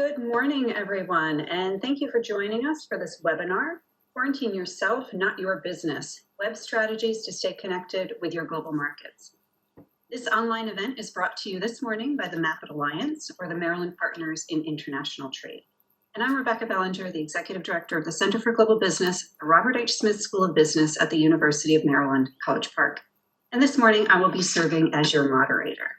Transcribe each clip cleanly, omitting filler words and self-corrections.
Good morning, everyone, and thank you for joining us for this webinar, Quarantine Yourself, Not Your Business, Web Strategies to Stay Connected with Your Global Markets. This online event is brought to you this morning by the MAPIT Alliance, or the Maryland Partners in International Trade. And I'm Rebecca Bellinger, the Executive Director of the Center for Global Business, the Robert H. Smith School of Business at the University of Maryland, College Park. And this morning, I will be serving as your moderator.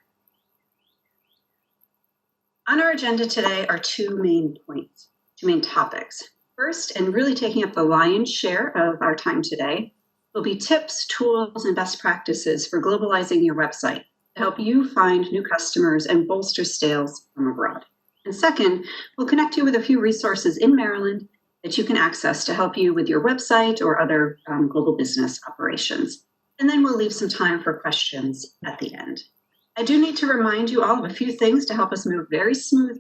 On our agenda today are two main topics. First, and really taking up the lion's share of our time today, will be tips, tools, and best practices for globalizing your website to help you find new customers and bolster sales from abroad. And second, we'll connect you with a few resources in Maryland that you can access to help you with your website or other global business operations. And then we'll leave some time for questions at the end. I do need to remind you all of a few things to help us move very smoothly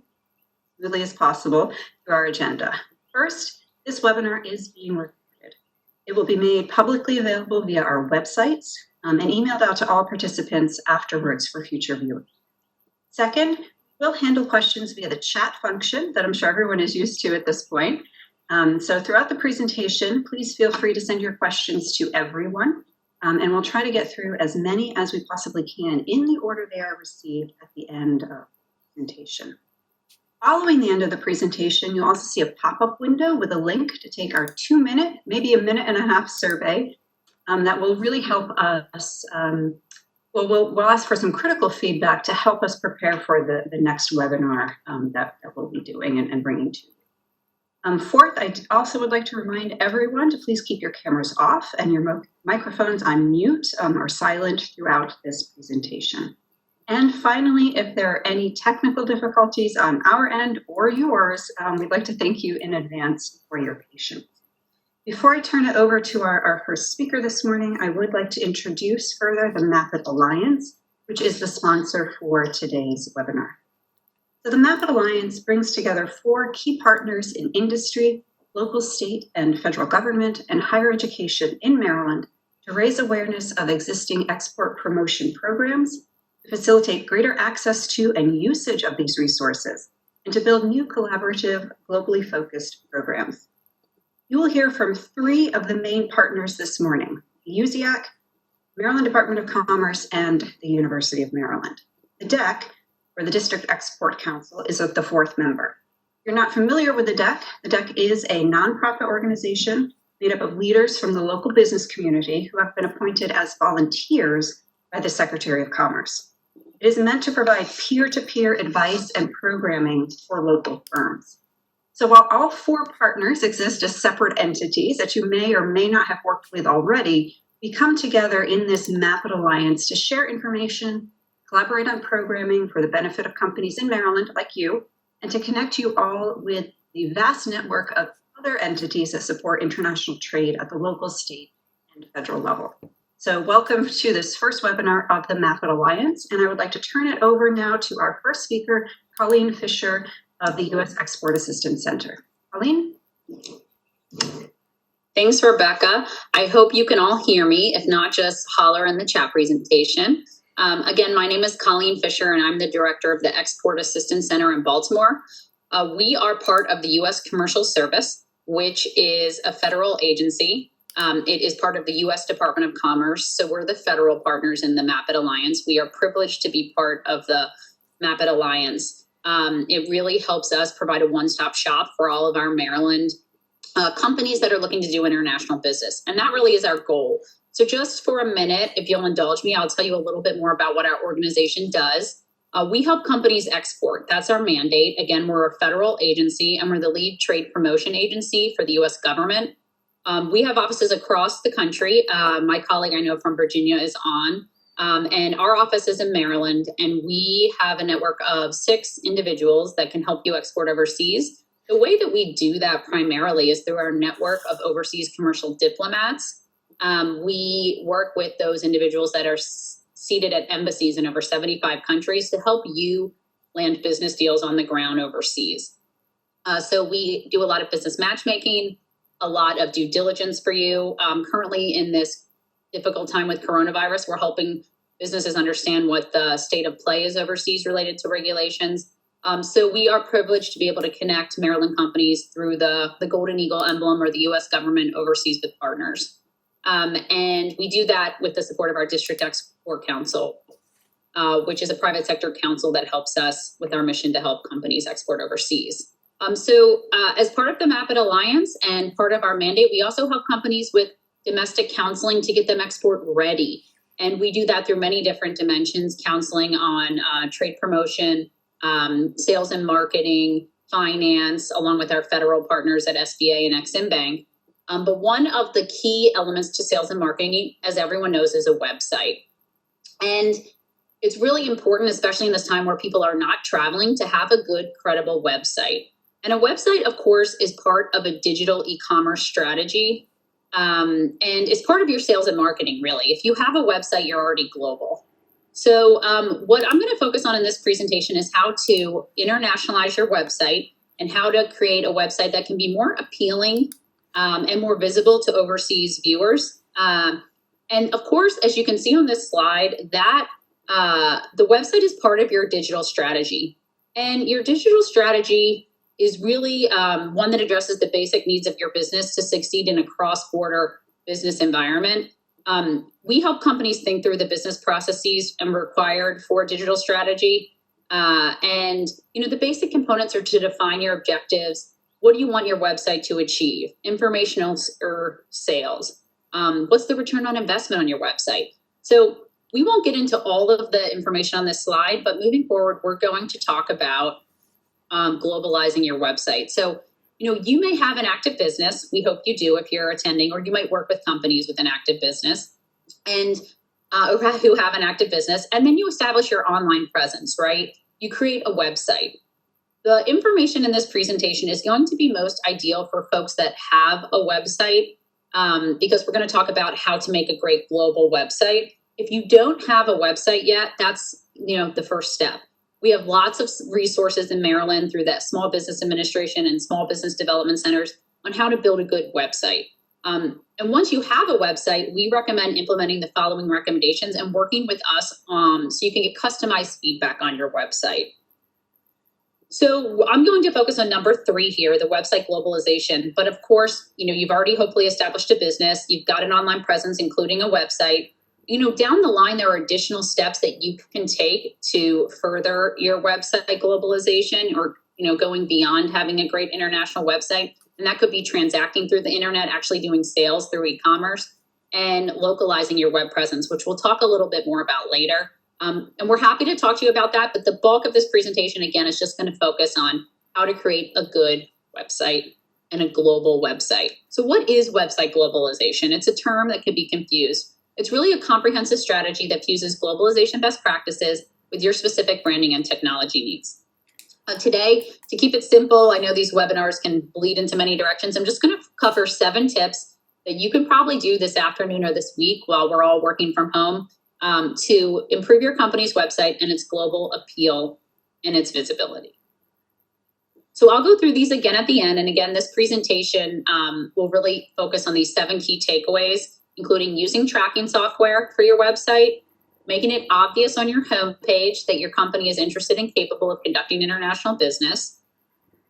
as possible through our agenda. First, this webinar is being recorded. It will be made publicly available via our websites and emailed out to all participants afterwards for future viewing. Second, we'll handle questions via the chat function that I'm sure everyone is used to at this point. So throughout the presentation, please feel free to send your questions to everyone. And we'll try to get through as many as we possibly can in the order they are received at the end of the presentation. Following the end of the presentation, you'll also see a pop-up window with a link to take our 2-minute, maybe a minute and a half survey that will really help us. We'll ask for some critical feedback to help us prepare for the next webinar that we'll be doing and bringing to you. Fourth, I also would like to remind everyone to please keep your cameras off and your microphones on mute or silent throughout this presentation. And finally, if there are any technical difficulties on our end or yours, we'd like to thank you in advance for your patience. Before I turn it over to our first speaker this morning, I would like to introduce further the MAPIT Alliance, which is the sponsor for today's webinar. So the MAPIT Alliance brings together 4 key partners in industry, local, state, and federal government, and higher education in Maryland to raise awareness of existing export promotion programs, to facilitate greater access to and usage of these resources, and to build new collaborative, globally focused programs. You will hear from 3 of the main partners this morning, the USIAC, Maryland Department of Commerce, and the University of Maryland. The DEC, or the District Export Council, is the 4th member. If you're not familiar with the DEC is a nonprofit organization made up of leaders from the local business community who have been appointed as volunteers by the Secretary of Commerce. It is meant to provide peer-to-peer advice and programming for local firms. So while all 4 partners exist as separate entities that you may or may not have worked with already, we come together in this MAPIT Alliance to share information, collaborate on programming for the benefit of companies in Maryland like you, and to connect you all with the vast network of other entities that support international trade at the local, state, and federal level. So welcome to this first webinar of the MAPIT Alliance, and I would like to turn it over now to our first speaker, Colleen Fisher of the U.S. Export Assistance Center. Colleen? Thanks, Rebecca. I hope you can all hear me. If not, just holler in the chat presentation. Again, my name is Colleen Fisher, and I'm the director of the Export Assistance Center in Baltimore. We are part of the U.S. Commercial Service, which is a federal agency. It is part of the U.S. Department of Commerce, so we're the federal partners in the MAPIT Alliance. We are privileged to be part of the MAPIT Alliance. It really helps us provide a one-stop shop for all of our Maryland companies that are looking to do international business, and that really is our goal. So just for a minute, if you'll indulge me, I'll tell you a little bit more about what our organization does. We help companies export. That's our mandate. Again, we're a federal agency, and we're the lead trade promotion agency for the U.S. government. We have offices across the country. My colleague I know from Virginia is on, and our office is in Maryland, and we have a network of 6 individuals that can help you export overseas. The way that we do that primarily is through our network of overseas commercial diplomats. We work with those individuals that are seated at embassies in over 75 countries to help you land business deals on the ground overseas. So we do a lot of business matchmaking, a lot of due diligence for you. Currently in this difficult time with coronavirus, we're helping businesses understand what the state of play is overseas related to regulations. So we are privileged to be able to connect Maryland companies through the Golden Eagle emblem or the U.S. government overseas with partners. And we do that with the support of our District Export Council, which is a private sector council that helps us with our mission to help companies export overseas. So as part of the MAPIT Alliance and part of our mandate, we also help companies with domestic counseling to get them export ready. And we do that through many different dimensions, counseling on trade promotion, sales and marketing, finance, along with our federal partners at SBA and Exim Bank. But one of the key elements to sales and marketing, as everyone knows, is a website. And it's really important, especially in this time where people are not traveling, to have a good, credible website. And a website, of course, is part of a digital e-commerce strategy. And it's part of your sales and marketing, really. If you have a website, you're already global. So what I'm going to focus on in this presentation is how to internationalize your website and how to create a website that can be more appealing and more visible to overseas viewers. And of course, as you can see on this slide, that the website is part of your digital strategy. And your digital strategy is really one that addresses the basic needs of your business to succeed in a cross-border business environment. We help companies think through the business processes and required for digital strategy. And, the basic components are to define your objectives. What do you want your website to achieve? Informational or sales? What's the return on investment on your website? So we won't get into all of the information on this slide, but moving forward, we're going to talk about globalizing your website. So, you may have an active business. We hope you do if you're attending, or you might work with companies with an active business and who have an active business. And then you establish your online presence, right? You create a website. The information in this presentation is going to be most ideal for folks that have a website because we're going to talk about how to make a great global website. If you don't have a website yet, that's, the first step. We have lots of resources in Maryland through that Small Business Administration and Small Business Development Centers on how to build a good website. And once you have a website, we recommend implementing the following recommendations and working with us so you can get customized feedback on your website. So I'm going to focus on number 3 here, the website globalization. But of course, you've already hopefully established a business. You've got an online presence, including a website. Down the line, there are additional steps that you can take to further your website globalization or, going beyond having a great international website. And that could be transacting through the internet, actually doing sales through e-commerce, and localizing your web presence, which we'll talk a little bit more about later. And we're happy to talk to you about that. But the bulk of this presentation, again, is just going to focus on how to create a good website and a global website. So what is website globalization? It's a term that could be confused. It's really a comprehensive strategy that fuses globalization best practices with your specific branding and technology needs. Today, to keep it simple, I know these webinars can bleed into many directions. I'm just going to cover 7 tips that you can probably do this afternoon or this week while we're all working from home to improve your company's website and its global appeal and its visibility. So I'll go through these again at the end. And again, this presentation will really focus on these 7 key takeaways, including using tracking software for your website, making it obvious on your homepage that your company is interested and capable of conducting international business,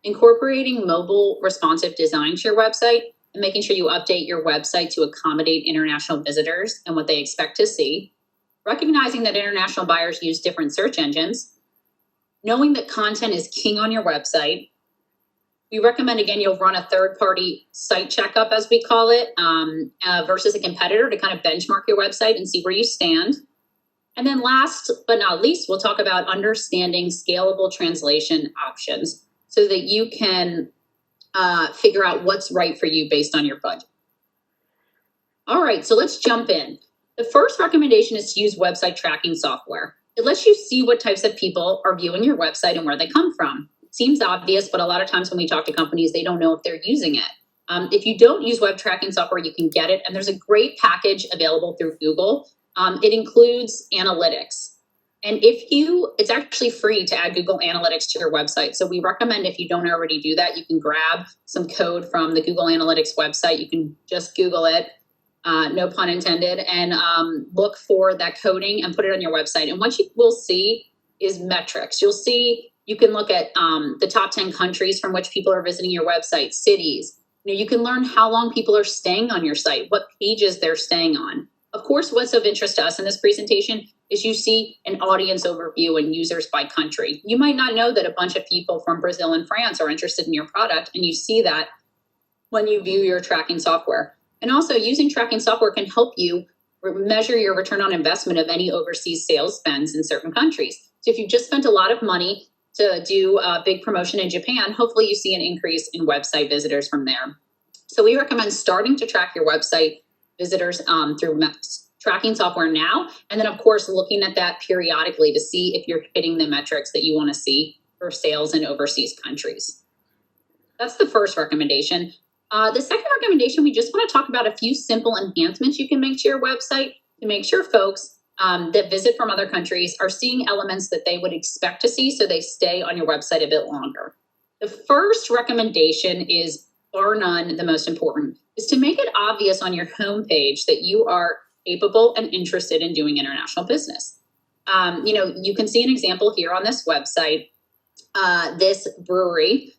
incorporating mobile responsive design to your website, and making sure you update your website to accommodate international visitors and what they expect to see, recognizing that international buyers use different search engines, knowing that content is king on your website. We recommend, again, you'll run a third-party site checkup, as we call it, versus a competitor to kind of benchmark your website and see where you stand. And then last but not least, we'll talk about understanding scalable translation options so that you can figure out what's right for you based on your budget. All right, so let's jump in. The first recommendation is to use website tracking software. It lets you see what types of people are viewing your website and where they come from. Seems obvious, but a lot of times when we talk to companies, they don't know if they're using it. If you don't use web tracking software, you can get it. And there's a great package available through Google. It includes analytics. And it's actually free to add Google Analytics to your website. So we recommend if you don't already do that, you can grab some code from the Google Analytics website. You can just Google it, no pun intended, and look for that coding and put it on your website. And what you will see is metrics. You'll see You can look at the top 10 countries from which people are visiting your website, cities. You can learn how long people are staying on your site, what pages they're staying on. Of course, what's of interest to us in this presentation is you see an audience overview and users by country. You might not know that a bunch of people from Brazil and France are interested in your product, and you see that when you view your tracking software. And also, using tracking software can help you measure your return on investment of any overseas sales spends in certain countries. So if you just spent a lot of money to do a big promotion in Japan, hopefully you see an increase in website visitors from there. So we recommend starting to track your website visitors through tracking software now, and then of course looking at that periodically to see if you're hitting the metrics that you want to see for sales in overseas countries. That's the first recommendation. The second recommendation, we just want to talk about a few simple enhancements you can make to your website to make sure folks that visit from other countries are seeing elements that they would expect to see so they stay on your website a bit longer. The first recommendation is, bar none, the most important, is to make it obvious on your homepage that you are capable and interested in doing international business. You can see an example here on this website. This brewery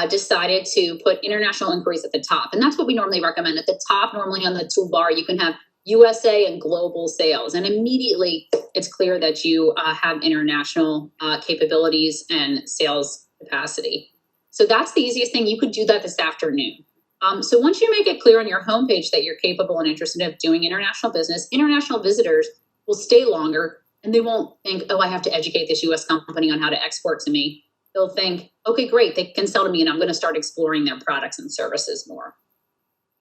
decided to put international inquiries at the top. And that's what we normally recommend. At the top, normally on the toolbar, you can have USA and global sales. And immediately it's clear that you have international capabilities and sales capacity. So that's the easiest thing. You could do that this afternoon. So once you make it clear on your homepage that you're capable and interested in doing international business, international visitors will stay longer and they won't think, oh, I have to educate this US company on how to export to me. They'll think, okay, great, they can sell to me and I'm going to start exploring their products and services more.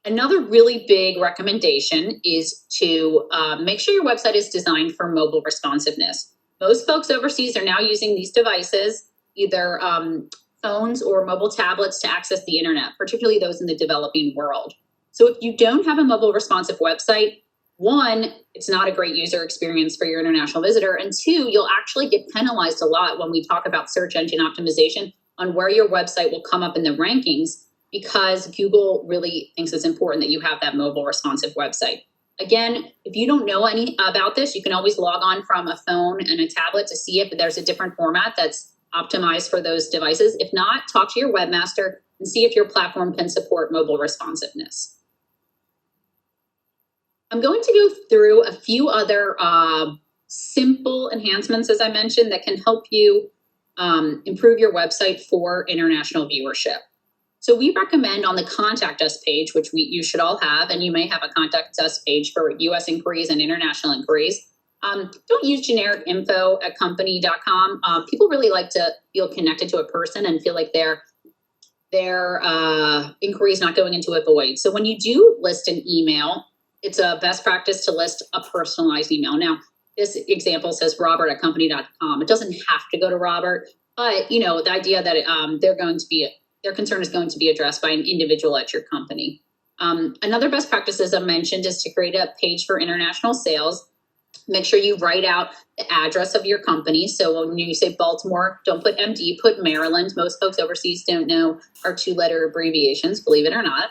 Another really big recommendation is to make sure your website is designed for mobile responsiveness. Most folks overseas are now using these devices, either phones or mobile tablets, to access the internet, particularly those in the developing world. So if you don't have a mobile responsive website, one, it's not a great user experience for your international visitor. And two, you'll actually get penalized a lot when we talk about search engine optimization on where your website will come up in the rankings, because Google really thinks it's important that you have that mobile responsive website. Again, if you don't know any about this, you can always log on from a phone and a tablet to see if there's a different format that's optimized for those devices. If not, talk to your webmaster and see if your platform can support mobile responsiveness. I'm going to go through a few other simple enhancements, as I mentioned, that can help you improve your website for international viewership. So we recommend on the Contact Us page, which you should all have, and you may have a Contact Us page for US inquiries and international inquiries. Don't use generic info at company.com. People really like to feel connected to a person and feel like their inquiry is not going into a void. So when you do list an email, it's a best practice to list a personalized email. Now, this example says Robert at company.com. It doesn't have to go to Robert, but the idea that their concern is going to be addressed by an individual at your company. Another best practice, as I mentioned, is to create a page for international sales. Make sure you write out the address of your company. So when you say Baltimore, don't put MD, put Maryland. Most folks overseas don't know our two-letter abbreviations, believe it or not.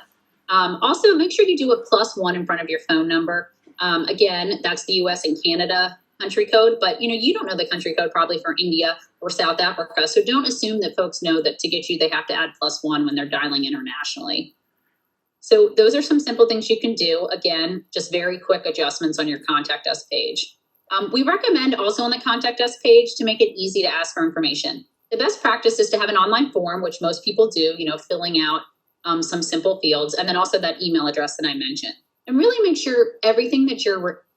Also, make sure you do a +1 in front of your phone number. Again, that's the US and Canada country code, but you don't know the country code probably for India or South Africa. So don't assume that folks know that to get you, they have to add +1 when they're dialing internationally. So those are some simple things you can do. Again, just very quick adjustments on your Contact Us page. We recommend also on the Contact Us page to make it easy to ask for information. The best practice is to have an online form, which most people do, filling out some simple fields, and then also that email address that I mentioned. And really make sure everything that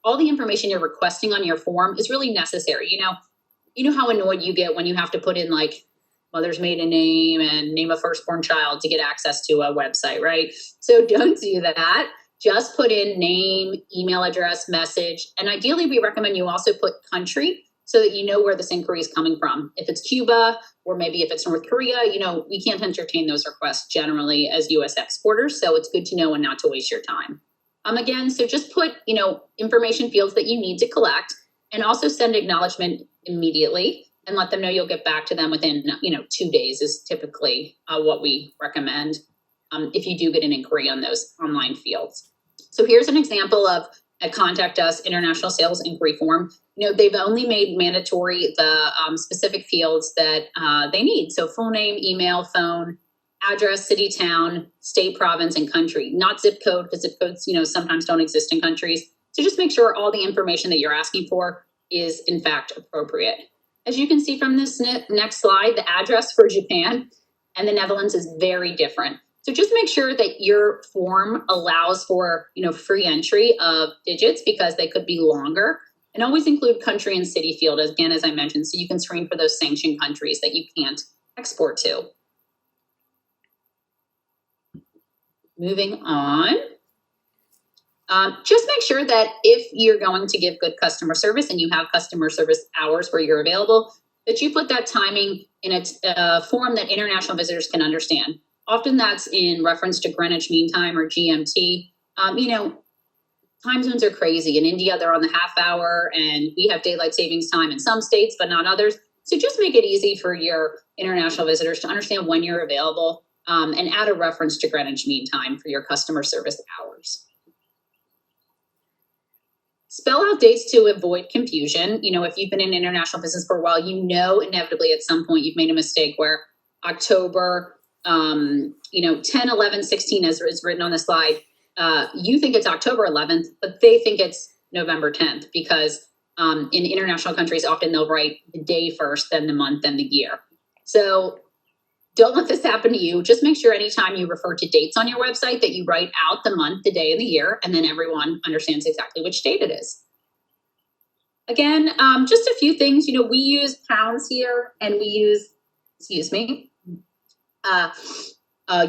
all the information you're requesting on your form is really necessary. You know how annoyed you get when you have to put in like mother's maiden name and name of firstborn child to get access to a website, right? So don't do that. Just put in name, email address, message, and ideally we recommend you also put country so that you know where this inquiry is coming from. If it's Cuba, or maybe if it's North Korea, we can't entertain those requests generally as US exporters, so it's good to know and not to waste your time. Again, so just put, information fields that you need to collect, and also send acknowledgement immediately and let them know you'll get back to them within, 2 days is typically what we recommend if you do get an inquiry on those online fields. So here's an example of contact us, international sales inquiry form. They've only made mandatory the specific fields that they need. So full name, email, phone, address, city, town, state, province, and country, not zip code, because zip codes, sometimes don't exist in countries. So just make sure all the information that you're asking for is in fact appropriate. As you can see from this next slide, the address for Japan and the Netherlands is very different. So just make sure that your form allows for, free entry of digits because they could be longer, and always include country and city field, again, as I mentioned, so you can screen for those sanctioned countries that you can't export to. Moving on. Just make sure that if you're going to give good customer service and you have customer service hours where you're available, that you put that timing in a form that international visitors can understand. Often that's in reference to Greenwich Mean Time or GMT. Time zones are crazy. In India, they're on the half hour, and we have daylight savings time in some states, but not others. So just make it easy for your international visitors to understand when you're available, and add a reference to Greenwich Mean Time for your customer service hours. Spell out dates to avoid confusion. If you've been in international business for a while, inevitably at some point you've made a mistake where October, 10, 11, 16 as is written on the slide, you think it's October 11th, but they think it's November 10th because in international countries, often they'll write the day first, then the month, then the year. So don't let this happen to you. Just make sure anytime you refer to dates on your website that you write out the month, the day, and the year, and then everyone understands exactly which date it is. Again, just a few things. We use pounds here, and we use,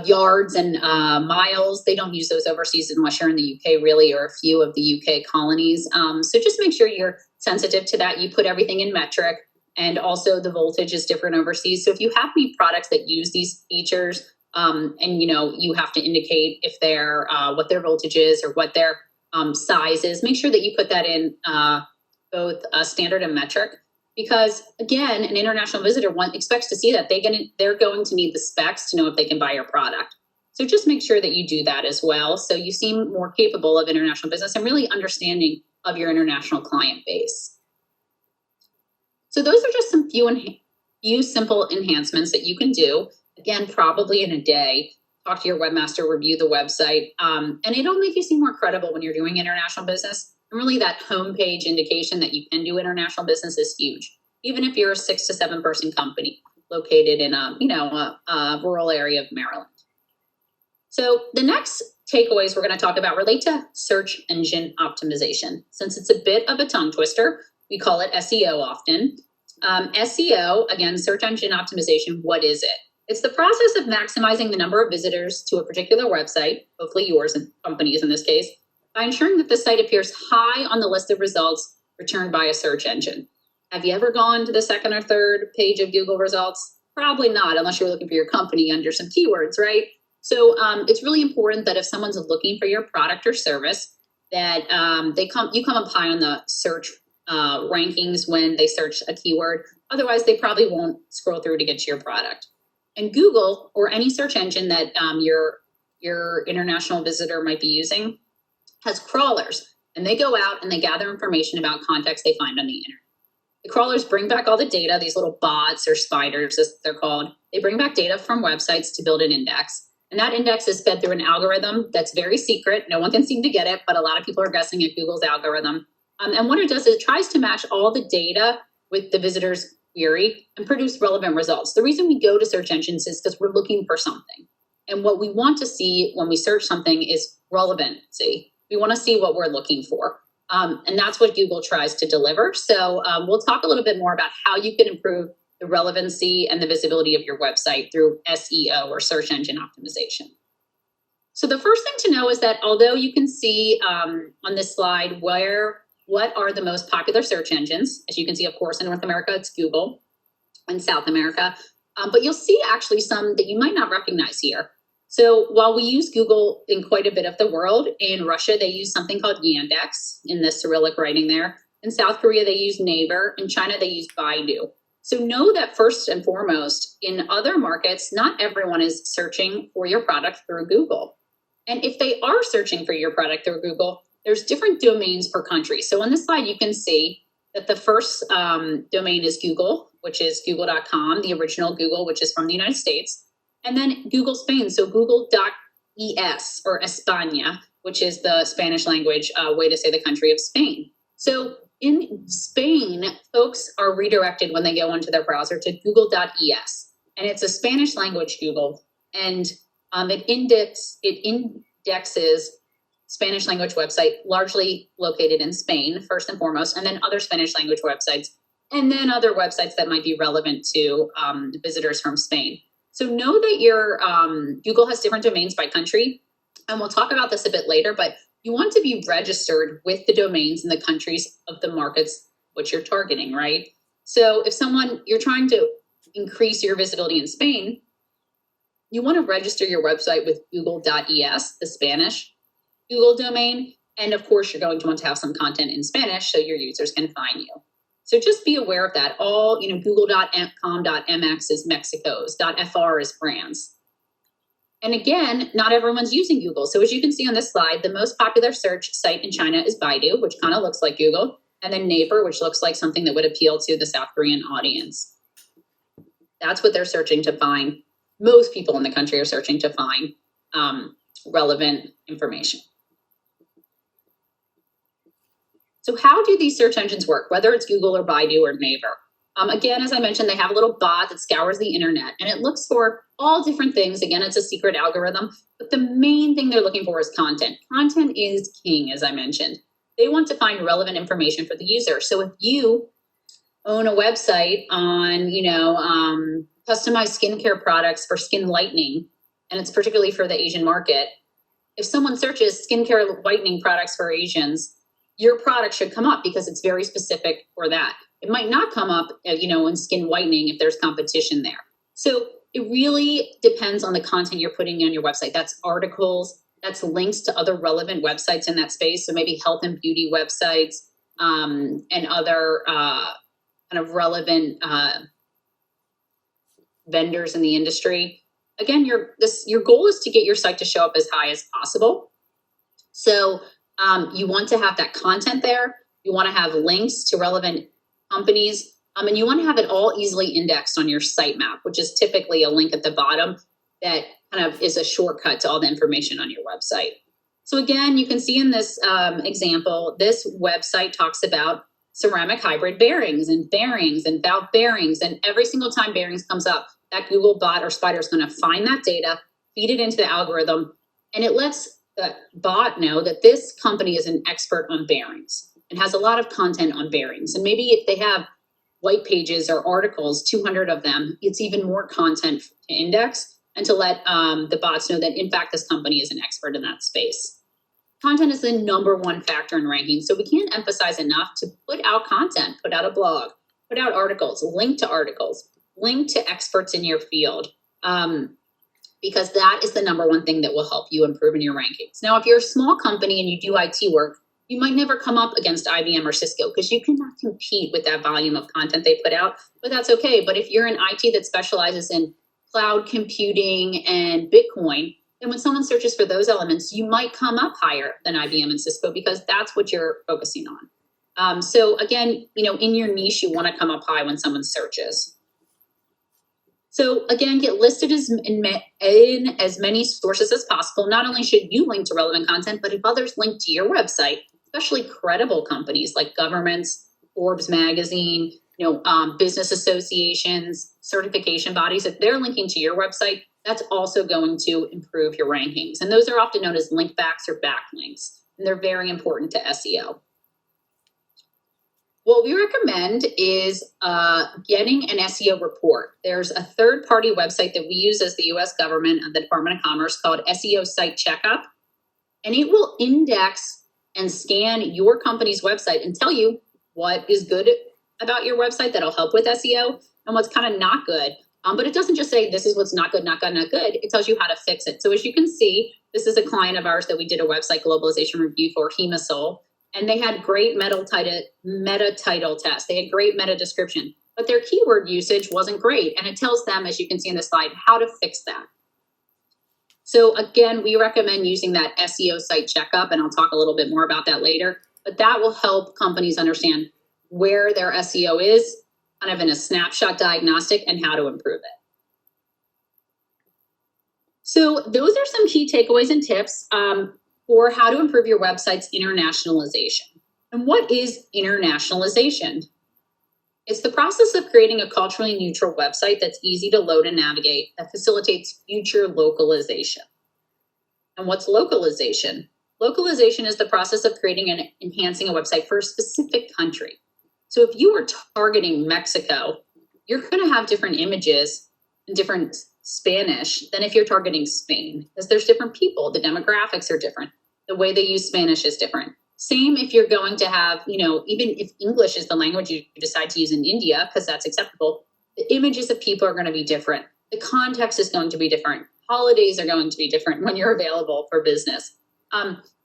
yards and miles. They don't use those overseas unless you're in the UK, really, or a few of the UK colonies. So just make sure you're sensitive to that. You put everything in metric. And also the voltage is different overseas. So if you have any products that use these features, and you have to indicate if they're what their voltage is or what their size is, make sure that you put that in both standard and metric. Because again, an international visitor expects to see that they're going to need the specs to know if they can buy your product. So just make sure that you do that as well. So you seem more capable of international business and really understanding of your international client base. So those are just some few simple enhancements that you can do. Again, probably in a day. Talk to your webmaster, review the website, and it'll make you seem more credible when you're doing international business. And really, that homepage indication that you can do international business is huge, even if you're a 6 to 7 person company located in a rural area of Maryland. So the next takeaways we're going to talk about relate to search engine optimization. Since it's a bit of a tongue twister, we call it SEO often. SEO, again, search engine optimization, what is it? It's the process of maximizing the number of visitors to a particular website, hopefully yours and companies in this case, by ensuring that the site appears high on the list of results returned by a search engine. Have you ever gone to the second or third page of Google results? Probably not, unless you're looking for your company under some keywords, right? So it's really important that if someone's looking for your product or service, that you come up high on the search rankings when they search a keyword. Otherwise, they probably won't scroll through to get to your product. And Google, or any search engine that your international visitor might be using, has crawlers, and they go out and they gather information about context they find on the internet. The crawlers bring back all the data, these little bots or spiders, as they're called. They bring back data from websites to build an index. And that index is fed through an algorithm that's very secret. No one can seem to get it, but a lot of people are guessing at Google's algorithm. And what it does is it tries to match all the data with the visitor's query and produce relevant results. The reason we go to search engines is because we're looking for something. And what we want to see when we search something is relevancy. We want to see what we're looking for. And that's what Google tries to deliver. So we'll talk a little bit more about how you can improve the relevancy and the visibility of your website through SEO, or search engine optimization. So the first thing to know is that although you can see on this slide what are the most popular search engines, as you can see, of course, in North America, it's Google, and South America, but you'll see actually some that you might not recognize here. So while we use Google in quite a bit of the world, in Russia, they use something called Yandex in the Cyrillic writing there. In South Korea, they use Naver. In China, they use Baidu. So know that first and foremost, in other markets, not everyone is searching for your product through Google. And if they are searching for your product through Google, there's different domains per country. So on this slide, you can see that the first domain is Google, which is google.com, the original Google, which is from the United States. And then Google Spain, so google.es or España, which is the Spanish language way to say the country of Spain. So in Spain, folks are redirected when they go onto their browser to google.es. And it's a Spanish language Google. And it indexes Spanish language website largely located in Spain, first and foremost, and then other Spanish language websites, and then other websites that might be relevant to visitors from Spain. So know that your Google has different domains by country, and we'll talk about this a bit later, but you want to be registered with the domains in the countries of the markets which you're targeting, right? So if you're trying to increase your visibility in Spain, you want to register your website with google.es, the Spanish Google domain. And of course, you're going to want to have some content in Spanish so your users can find you. So just be aware of that. All, google.com.mx is Mexico's, .fr is France. And again, not everyone's using Google. So as you can see on this slide, the most popular search site in China is Baidu, which kind of looks like Google, and then Naver, which looks like something that would appeal to the South Korean audience. That's what they're searching to find. Most people in the country are searching to find relevant information. So how do these search engines work, whether it's Google or Baidu or Naver? Again, as I mentioned, they have a little bot that scours the internet, and it looks for all different things. Again, it's a secret algorithm, but the main thing they're looking for is content. Content is king, as I mentioned. They want to find relevant information for the user. So if you own a website on, customized skincare products for skin lightening, and it's particularly for the Asian market, if someone searches skincare whitening products for Asians, your product should come up because it's very specific for that. It might not come up, in skin whitening if there's competition there. So it really depends on the content you're putting on your website. That's articles, that's links to other relevant websites in that space. So maybe health and beauty websites and other kind of relevant vendors in the industry. Again, your goal is to get your site to show up as high as possible. So you want to have that content there. You want to have links to relevant companies, and you want to have it all easily indexed on your sitemap, which is typically a link at the bottom that kind of is a shortcut to all the information on your website. So again, you can see in this example, this website talks about ceramic hybrid bearings and valve bearings, and every single time bearings comes up, that Google bot or spider is going to find that data, feed it into the algorithm, and it lets the bot know that this company is an expert on bearings and has a lot of content on bearings. And maybe if they have white pages or articles, 200 of them, it's even more content to index and to let the bots know that, in fact, this company is an expert in that space. Content is the number one factor in ranking. So we can't emphasize enough to put out content, put out a blog, put out articles, link to experts in your field. Because that is the number one thing that will help you improve in your rankings. Now, if you're a small company and you do IT work, you might never come up against IBM or Cisco because you cannot compete with that volume of content they put out, but that's okay. But if you're in IT that specializes in cloud computing and Bitcoin, then when someone searches for those elements, you might come up higher than IBM and Cisco because that's what you're focusing on. So again, in your niche, you want to come up high when someone searches. So again, get listed in as many sources as possible. Not only should you link to relevant content, but if others link to your website, especially credible companies like governments, Forbes magazine, business associations, certification bodies, if they're linking to your website, that's also going to improve your rankings. And those are often known as link backs or backlinks, and they're very important to SEO. What we recommend is getting an SEO report. There's a third-party website that we use as the U.S. government and the Department of Commerce called SEO Site Checkup, and it will index and scan your company's website and tell you what is good about your website that'll help with SEO and what's kind of not good. But it doesn't just say this is what's not good, not good, not good. It tells you how to fix it. So as you can see, this is a client of ours that we did a website globalization review for, Hemasol. And they had great meta title tests. They had great meta description, but their keyword usage wasn't great. And it tells them, as you can see in the slide, how to fix that. So again, we recommend using that SEO site checkup, and I'll talk a little bit more about that later, but that will help companies understand where their SEO is, kind of in a snapshot diagnostic, and how to improve it. So those are some key takeaways and tips for how to improve your website's internationalization. And what is internationalization? It's the process of creating a culturally neutral website that's easy to load and navigate that facilitates future localization. And what's localization? Localization is the process of creating and enhancing a website for a specific country. So if you are targeting Mexico, you're going to have different images and different Spanish than if you're targeting Spain, because there's different people, the demographics are different, the way they use Spanish is different. Same if you're going to have, even if English is the language you decide to use in India, because that's acceptable, the images of people are going to be different. The context is going to be different. Holidays are going to be different when you're available for business.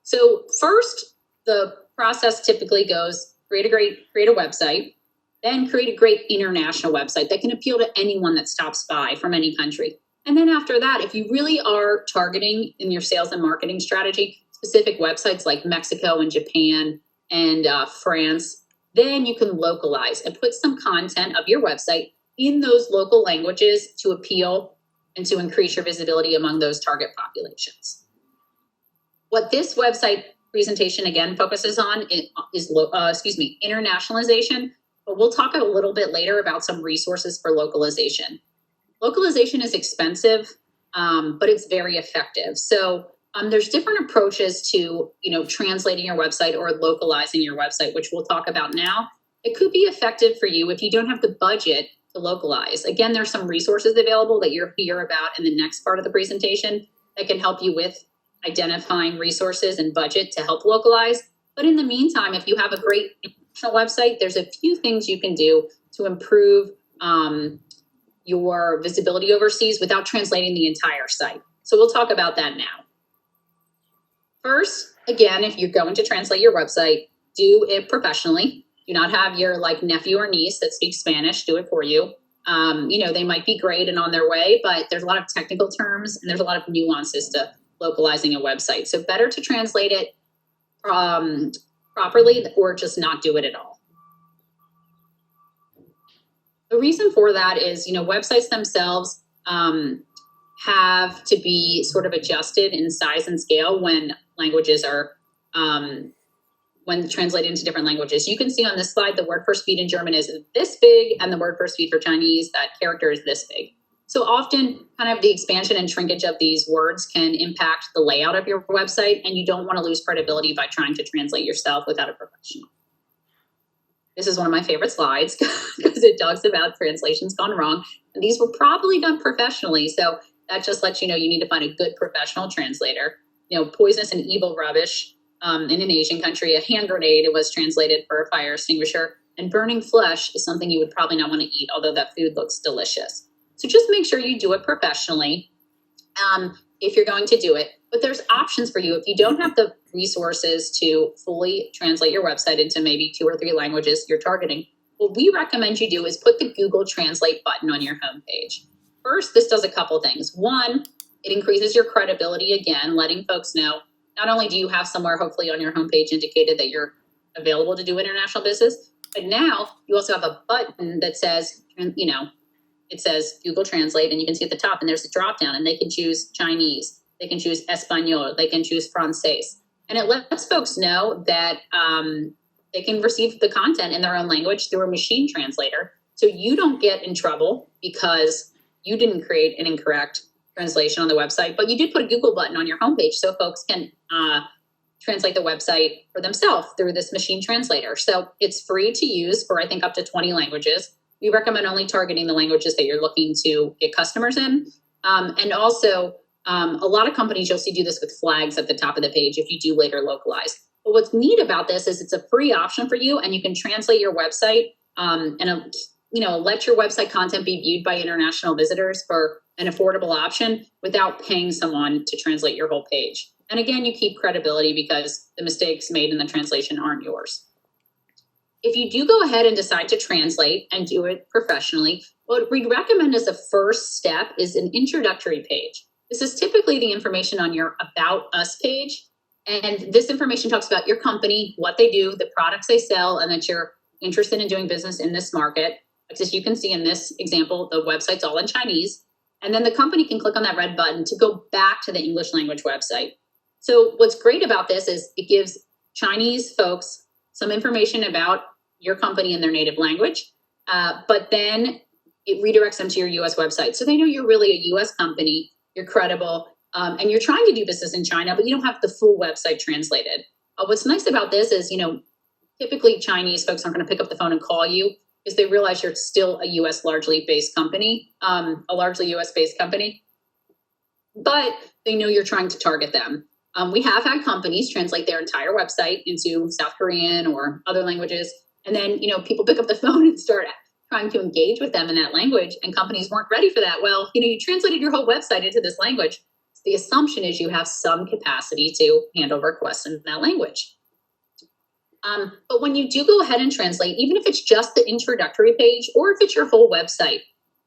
So first, the process typically goes, create a website, then create a great international website that can appeal to anyone that stops by from any country. And then after that, if you really are targeting in your sales and marketing strategy specific websites like Mexico and Japan and France, then you can localize and put some content of your website in those local languages to appeal and to increase your visibility among those target populations. What this website presentation again focuses on is internationalization, but we'll talk a little bit later about some resources for localization. Localization is expensive, but it's very effective. So there's different approaches to, translating your website or localizing your website, which we'll talk about now. It could be effective for you if you don't have the budget to localize. Again, there's some resources available that you'll hear about in the next part of the presentation that can help you with identifying resources and budget to help localize. But in the meantime, if you have a great international website, there's a few things you can do to improve your visibility overseas without translating the entire site. So we'll talk about that now. First, again, if you're going to translate your website, do it professionally. Do not have your nephew or niece that speaks Spanish do it for you. They might be great and on their way, but there's a lot of technical terms and there's a lot of nuances to localizing a website. So better to translate it properly or just not do it at all. The reason for that is, websites themselves have to be sort of adjusted in size and scale when languages are, when translated into different languages. You can see on this slide, the word for speed in German is this big, and the word for speed for Chinese, that character is this big. So often kind of the expansion and shrinkage of these words can impact the layout of your website, and you don't want to lose credibility by trying to translate yourself without a professional. This is one of my favorite slides because it talks about translations gone wrong. And these were probably done professionally. So that just lets you know you need to find a good professional translator. Poisonous and evil rubbish in an Asian country, a hand grenade, it was translated for a fire extinguisher. And burning flesh is something you would probably not want to eat, although that food looks delicious. So just make sure you do it professionally if you're going to do it. But there's options for you if you don't have the resources to fully translate your website into maybe 2 or 3 languages you're targeting. What we recommend you do is put the Google Translate button on your homepage. First, this does a couple things. One, it increases your credibility again, letting folks know not only do you have somewhere hopefully on your homepage indicated that you're available to do international business, but now you also have a button that says, it says Google Translate, and you can see at the top, and there's a drop down, and they can choose Chinese, they can choose Espanol, they can choose Francais. And it lets folks know that they can receive the content in their own language through a machine translator. So you don't get in trouble because you didn't create an incorrect translation on the website, but you did put a Google button on your homepage so folks can translate the website for themselves through this machine translator. So it's free to use for, I think, up to 20 languages. We recommend only targeting the languages that you're looking to get customers in. And also, a lot of companies, you'll see do this with flags at the top of the page if you do later localize. But what's neat about this is it's a free option for you, and you can translate your website and let your website content be viewed by international visitors for an affordable option without paying someone to translate your whole page. And again, you keep credibility because the mistakes made in the translation aren't yours. If you do go ahead and decide to translate and do it professionally, what we'd recommend as a first step is an introductory page. This is typically the information on your About Us page. And this information talks about your company, what they do, the products they sell, and that you're interested in doing business in this market. As you can see in this example, the website's all in Chinese. And then the company can click on that red button to go back to the English language website. So what's great about this is it gives Chinese folks some information about your company in their native language, but then it redirects them to your US website. So they know you're really a US company, you're credible, and you're trying to do business in China, but you don't have the full website translated. What's nice about this is, typically Chinese folks aren't going to pick up the phone and call you because they realize you're still a US largely based company, a largely US based company, but they know you're trying to target them. We have had companies translate their entire website into South Korean or other languages. And then, people pick up the phone and start trying to engage with them in that language, and companies weren't ready for that. Well, you translated your whole website into this language. The assumption is you have some capacity to handle requests in that language. But when you do go ahead and translate, even if it's just the introductory page or if it's your whole website,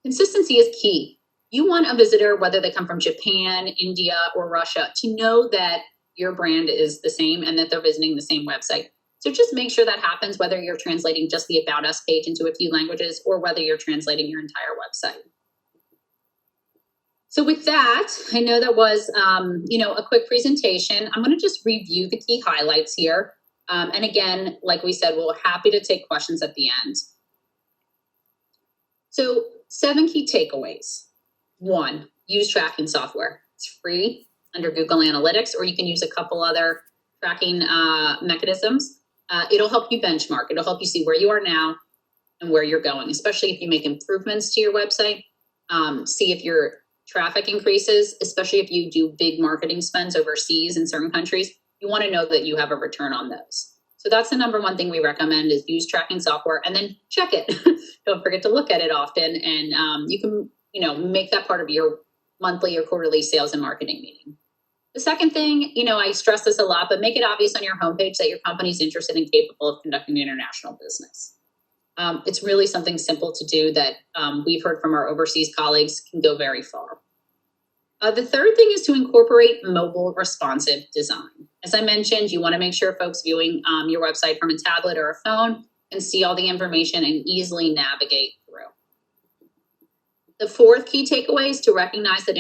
consistency is key. You want a visitor, whether they come from Japan, India, or Russia, to know that your brand is the same and that they're visiting the same website. So just make sure that happens, whether you're translating just the About Us page into a few languages or whether you're translating your entire website. So with that, I know that was, a quick presentation. I'm going to just review the key highlights here. And again, like we said, we're happy to take questions at the end. So 7 key takeaways. 1, use tracking software. It's free under Google Analytics, or you can use a couple other tracking mechanisms. It'll help you benchmark. It'll help you see where you are now and where you're going, especially if you make improvements to your website. See if your traffic increases, especially if you do big marketing spends overseas in certain countries. You want to know that you have a return on those. So that's the number one thing we recommend is use tracking software and then check it. Don't forget to look at it often. And you can, make that part of your monthly or quarterly sales and marketing meeting. The second thing, I stress this a lot, but make it obvious on your homepage that your company's interested and capable of conducting international business. It's really something simple to do that we've heard from our overseas colleagues can go very far. The third thing is to incorporate mobile responsive design. As I mentioned, you want to make sure folks viewing your website from a tablet or a phone can see all the information and easily navigate through. The fourth key takeaway is to recognize that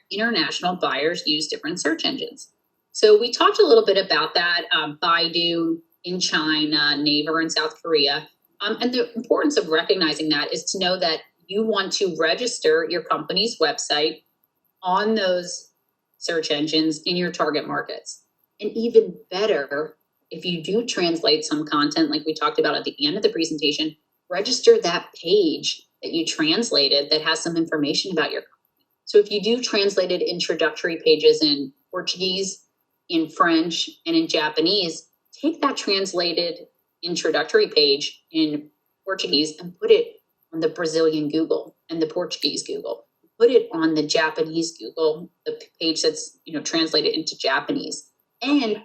international buyers use different search engines. So we talked a little bit about that, Baidu in China, Naver in South Korea. And the importance of recognizing that is to know that you want to register your company's website on those search engines in your target markets. And even better, if you do translate some content like we talked about at the end of the presentation, register that page that you translated that has some information about your company. So if you do translated introductory pages in Portuguese, in French, and in Japanese, take that translated introductory page in Portuguese and put it on the Brazilian Google and the Portuguese Google. Put it on the Japanese Google, the page that's translated into Japanese. And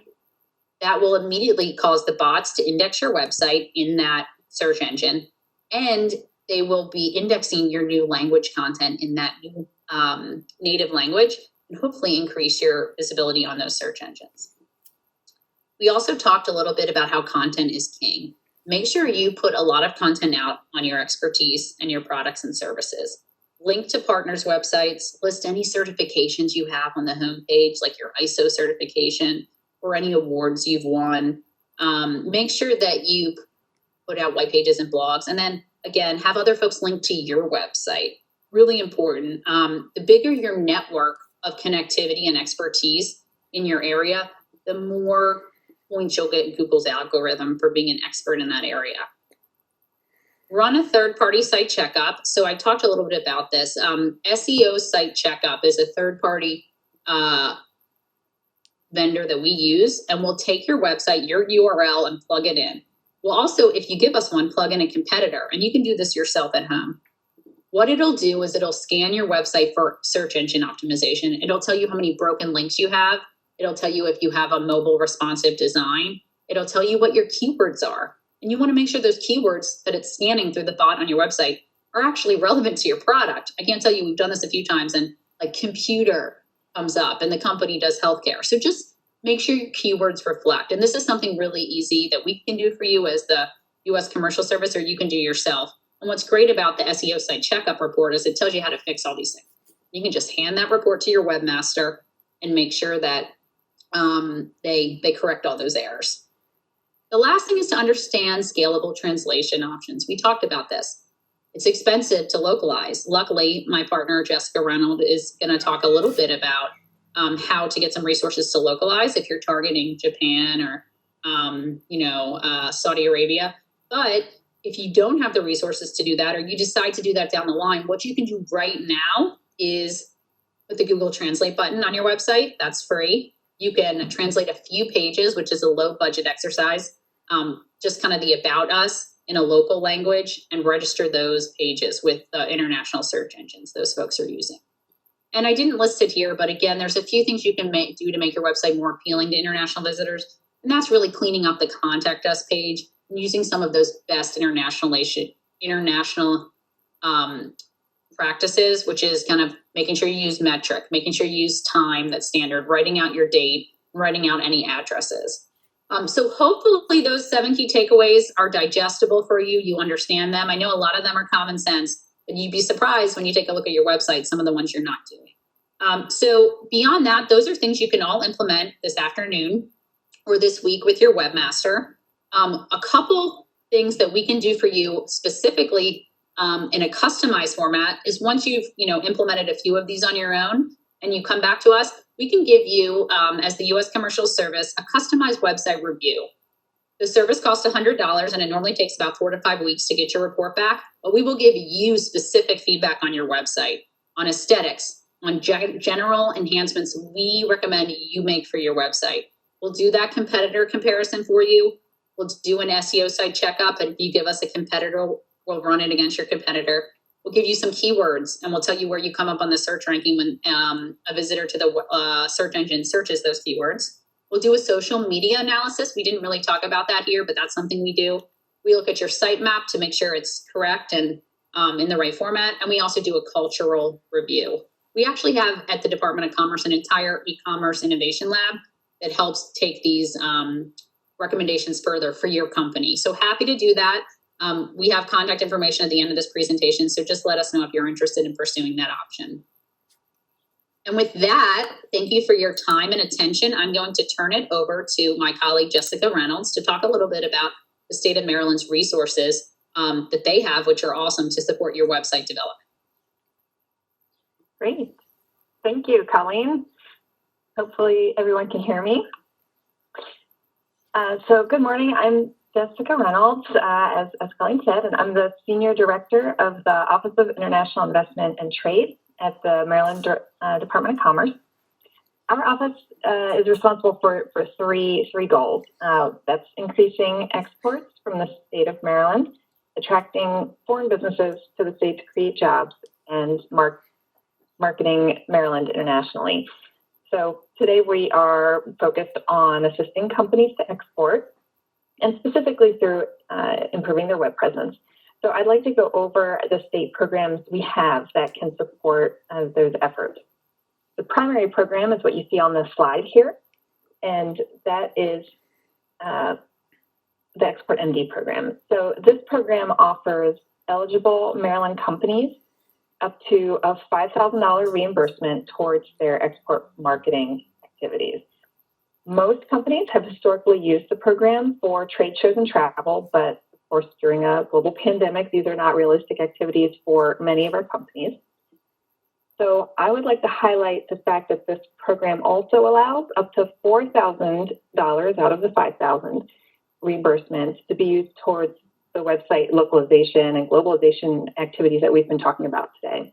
that will immediately cause the bots to index your website in that search engine. And they will be indexing your new language content in that new native language and hopefully increase your visibility on those search engines. We also talked a little bit about how content is king. Make sure you put a lot of content out on your expertise and your products and services. Link to partners' websites, list any certifications you have on the homepage, like your ISO certification or any awards you've won. Make sure that you put out white pages and blogs, and then again, have other folks link to your website. Really important. The bigger your network of connectivity and expertise in your area, the more points you'll get in Google's algorithm for being an expert in that area. Run a third-party site checkup. So I talked a little bit about this. SEO site checkup is a third-party vendor that we use, and we'll take your website, your URL, and plug it in. We'll also, if you give us one, plug in a competitor, and you can do this yourself at home. What it'll do is it'll scan your website for search engine optimization. It'll tell you how many broken links you have. It'll tell you if you have a mobile responsive design. It'll tell you what your keywords are. And you want to make sure those keywords that it's scanning through the bot on your website are actually relevant to your product. I can't tell you, we've done this a few times, and like computer, comes up, and the company does healthcare. So just make sure your keywords reflect. And this is something really easy that we can do for you as the U.S. Commercial Service, or you can do yourself. And what's great about the SEO site checkup report is it tells you how to fix all these things. You can just hand that report to your webmaster and make sure that they correct all those errors. The last thing is to understand scalable translation options. We talked about this. It's expensive to localize. Luckily, my partner, Jessica Reynolds, is going to talk a little bit about how to get some resources to localize if you're targeting Japan or, Saudi Arabia. But if you don't have the resources to do that, or you decide to do that down the line, what you can do right now is put the Google Translate button on your website. That's free. You can translate a few pages, which is a low budget exercise, just kind of the about us in a local language, and register those pages with the international search engines those folks are using. And I didn't list it here, but again, there's a few things you can do to make your website more appealing to international visitors. And that's really cleaning up the contact us page and using some of those best international practices, which is kind of making sure you use metric, making sure you use time that's standard, writing out your date, writing out any addresses. So hopefully those 7 key takeaways are digestible for you. You understand them. I know a lot of them are common sense, but you'd be surprised when you take a look at your website, some of the ones you're not doing. So beyond that, those are things you can all implement this afternoon or this week with your webmaster. A couple things that we can do for you specifically in a customized format is once you've implemented a few of these on your own and you come back to us, we can give you, as the U.S. Commercial Service, a customized website review. The service costs $100, and it normally takes about 4 to 5 weeks to get your report back, but we will give you specific feedback on your website, on aesthetics, on general enhancements we recommend you make for your website. We'll do that competitor comparison for you. We'll do an SEO site checkup, and if you give us a competitor, we'll run it against your competitor. We'll give you some keywords, and we'll tell you where you come up on the search ranking when a visitor to the search engine searches those keywords. We'll do a social media analysis. We didn't really talk about that here, but that's something we do. We look at your sitemap to make sure it's correct and in the right format. And we also do a cultural review. We actually have at the Department of Commerce an entire e-commerce innovation lab that helps take these recommendations further for your company. So happy to do that. We have contact information at the end of this presentation, so just let us know if you're interested in pursuing that option. And with that, thank you for your time and attention. I'm going to turn it over to my colleague, Jessica Reynolds, to talk a little bit about the state of Maryland's resources that they have, which are awesome to support your website development. Great. Thank you, Colleen. Hopefully everyone can hear me. So good morning. I'm Jessica Reynolds, as Colleen said, and I'm the Senior Director of the Office of International Investment and Trade at the Maryland Department of Commerce. Our office is responsible for three goals. That's increasing exports from the state of Maryland, attracting foreign businesses to the state to create jobs, and marketing Maryland internationally. So today we are focused on assisting companies to export, and specifically through improving their web presence. So I'd like to go over the state programs we have that can support those efforts. The primary program is what you see on the slide here, and that is the Export MD program. So this program offers eligible Maryland companies up to a $5,000 reimbursement towards their export marketing activities. Most companies have historically used the program for trade shows and travel, but of course, during a global pandemic, these are not realistic activities for many of our companies. So I would like to highlight the fact that this program also allows up to $4,000 out of the $5,000 reimbursements to be used towards the website localization and globalization activities that we've been talking about today.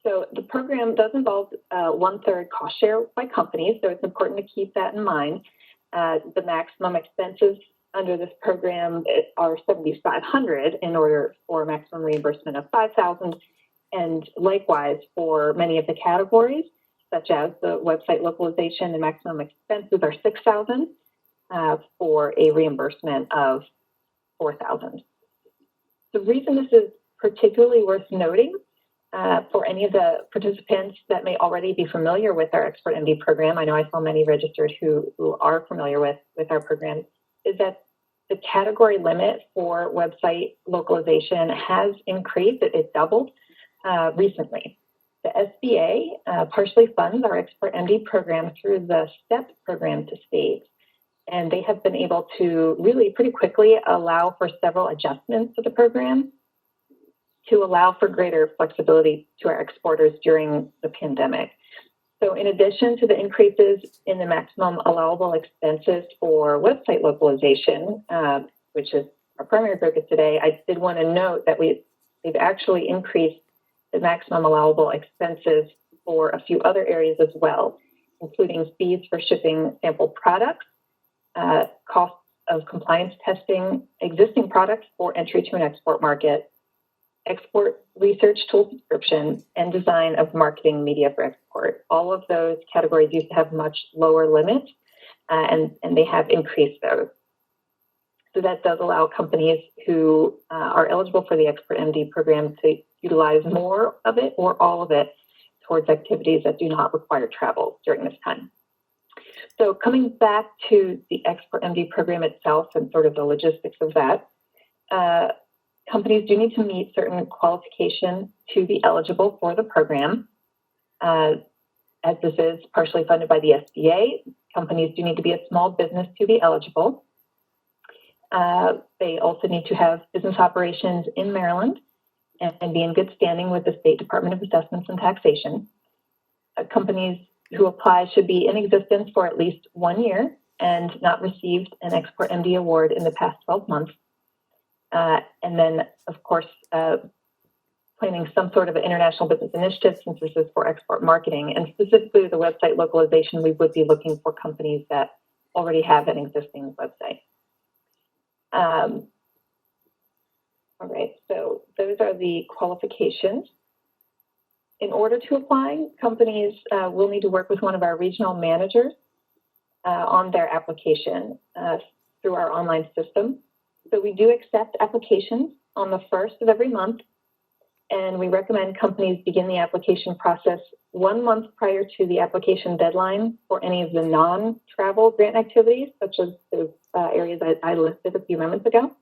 So the program does involve 1/3 cost share by companies, so it's important to keep that in mind. The maximum expenses under this program are $7,500 in order for a maximum reimbursement of $5,000, and likewise for many of the categories, such as the website localization, the maximum expenses are $6,000 for a reimbursement of $4,000. The reason this is particularly worth noting For any of the participants that may already be familiar with our Expert MD program, I know I saw many registered who are familiar with our program, is that the category limit for website localization has increased. It doubled recently. The SBA partially funds our Expert MD program through the STEP program to states, and they have been able to really pretty quickly allow for several adjustments to the program to allow for greater flexibility to our exporters during the pandemic. So in addition to the increases in the maximum allowable expenses for website localization, which is our primary focus today, I did want to note that we've actually increased the maximum allowable expenses for a few other areas as well, including fees for shipping sample products, costs of compliance testing existing products for entry to an export market, export research tool subscription, and design of marketing media for export. All of those categories used to have much lower limits, and they have increased those. So that does allow companies who are eligible for the Expert MD program to utilize more of it or all of it towards activities that do not require travel during this time. So coming back to the Expert MD program itself and sort of the logistics of that, companies do need to meet certain qualifications to be eligible for the program. As this is partially funded by the SBA, companies do need to be a small business to be eligible. They also need to have business operations in Maryland and be in good standing with the State Department of Assessments and Taxation. Companies who apply should be in existence for at least 1 year and not received an Export MD award in the past 12 months. And then, of course, planning some sort of an international business initiative, since this is for export marketing. And specifically the website localization, we would be looking for companies that already have an existing website. All right, so those are the qualifications. In order to apply, companies will need to work with one of our regional managers on their application through our online system. So we do accept applications on the 1st of every month, and we recommend companies begin the application process 1 month prior to the application deadline for any of the non-travel grant activities, such as those areas I listed a few moments ago,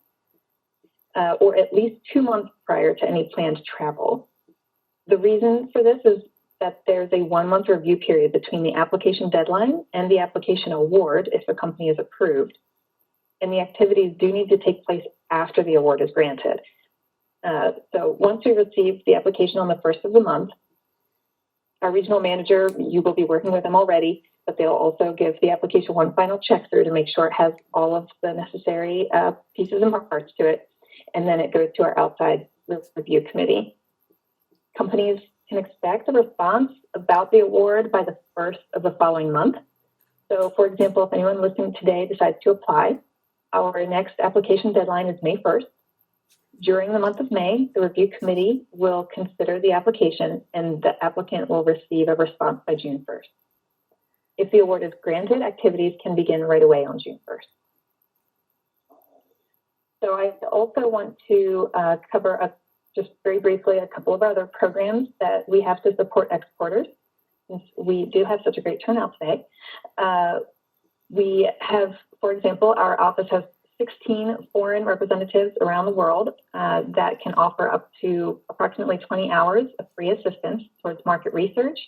or at least 2 months prior to any planned travel. The reason for this is that there's a 1 month review period between the application deadline and the application award if a company is approved. And the activities do need to take place after the award is granted. So once we receive the application on the 1st of the month, our regional manager, you will be working with them already, but they'll also give the application one final check through to make sure it has all of the necessary pieces and parts to it. And then it goes to our outside review committee. Companies can expect a response about the award by the 1st of the following month. So for example, if anyone listening today decides to apply, our next application deadline is May 1st. During the month of May, the review committee will consider the application and the applicant will receive a response by June 1st. If the award is granted, activities can begin right away on June 1st. So I also want to cover just very briefly a couple of other programs that we have to support exporters, since we do have such a great turnout today. We have, for example, our office has 16 foreign representatives around the world that can offer up to approximately 20 hours of free assistance towards market research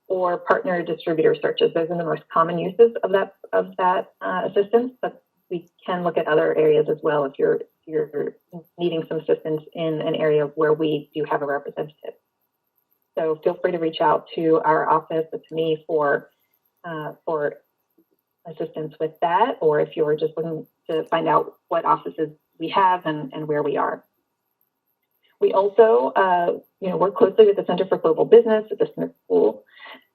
or partner distributor searches. Those are the most common uses of that assistance, but we can look at other areas as well if you're needing some assistance in an area where we do have a representative. So feel free to reach out to our office, to me, for assistance with that, or if you're just looking to find out what offices we have and where we are. We also work closely with the Center for Global Business at the Smith School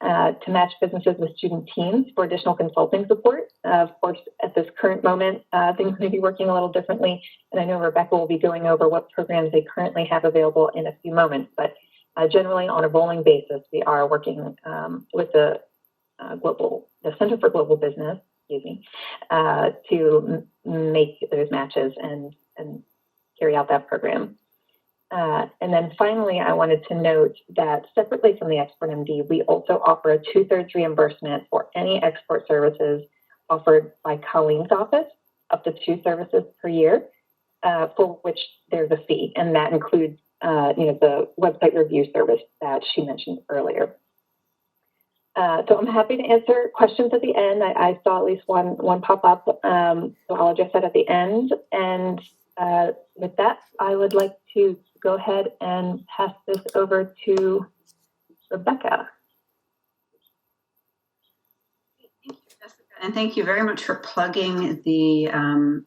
to match businesses with student teams for additional consulting support. Of course, at this current moment, things may be working a little differently, and I know Rebecca will be going over what programs they currently have available in a few moments, but generally on a rolling basis, we are working with the Center for Global Business, to make those matches and carry out that program. And then finally, I wanted to note that separately from the Export MD, we also offer a 2/3 reimbursement for any export services offered by Colleen's office, up to 2 services per year, for which there's a fee, and that includes, the website review service that she mentioned earlier. So I'm happy to answer questions at the end. I saw at least one pop up, so I'll address that at the end. And with that, I would like to go ahead and pass this over to Rebecca. Thank you, Jessica, and thank you very much for plugging the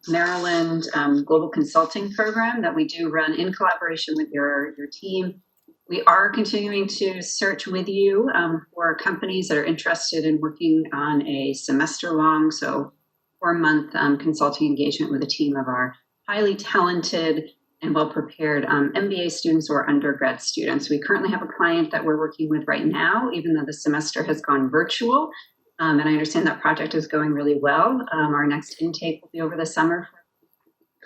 Maryland Global Consulting Program that we do run in collaboration with your team. We are continuing to search with you for companies that are interested in working on a semester-long, so 4-month consulting engagement with a team of our highly talented and well-prepared MBA students or undergrad students. We currently have a client that we're working with right now, even though the semester has gone virtual. And I understand that project is going really well. Our next intake will be over the summer.